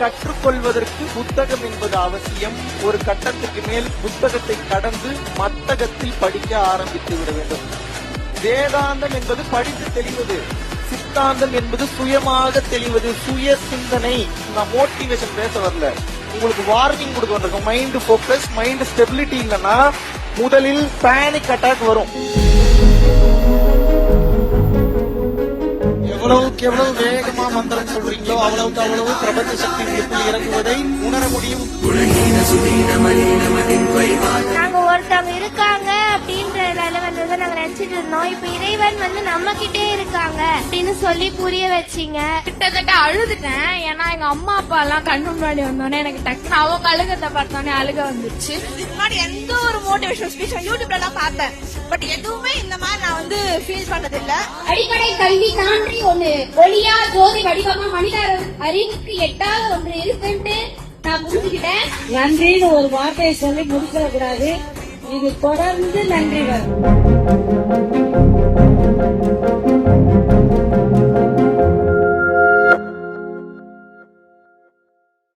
கற்றுக்கொள்வதற்கு புத்தகம் என்பது அவசியம். ஒரு கட்டத்துக்கு மேல் புத்தகத்தை கடந்து மத்தகத்தில் படிக்க ஆரம்பித்து விட வேண்டும். வேதாந்தம் என்பது படித்து தெளிவது, சித்தாந்தம் என்பது சுயமாக தெளிவது, சுய சிந்தனை. நான் மோட்டிவேஷன் பேச வரல, உங்களுக்கு வார்னிங் கொடுக்க வந்திருக்கோம். மைண்ட் போக்கஸ், மைண்ட் ஸ்டெபிலிட்டி இல்லைன்னா முதலில் பேனிக் அட்டாக் வரும். எவ்வளவுக்கு எவ்வளவு வேகமா மந்திரம் சொல்றீங்களோ அவ்வளவுக்கு அவ்வளவு பிரபஞ்ச சக்தி உங்களுக்கு இறங்குவதை உணர முடியும். நாங்க ஒருத்தவங்க இருக்காங்க அப்படின்ற லெவல்ல தான் நாங்க நினைச்சிட்டு இருந்தோம். இப்ப இறைவன் நம்ம கிட்டே இருக்காங்க அப்படின்னு சொல்லி புரிய வச்சீங்க. கிட்டத்தட்ட அழுதுட்டேன். ஏன்னா எங்க அம்மா அப்பா எல்லாம் கண்ணு முன்னாடி வந்தோடனே எனக்கு டக்குனு அவங்க அழுகத்தை பார்த்தோன்னே அழுக வந்துருச்சு. முன்னாடி எந்த ஒரு மோட்டிவேஷனல் ஸ்பீச் யூடியூப்ல எல்லாம் பார்த்தேன். பட் எதுவுமே இந்த மாதிரி நான் ஃபீல் பண்ணது இல்ல. அடிப்படை கல்வி தாண்டி ஒண்ணு ஒளியா ஜோதி வடிவமா மனித அறிவுக்கு எட்டாத ஒன்று இருக்குன்ட்டு நான் புரிஞ்சுக்கிட்டேன். நன்றின்னு ஒரு வார்த்தையை சொல்லி முடிச்சிடக்கூடாது. இது தொடர்ந்து நன்றி வரும்.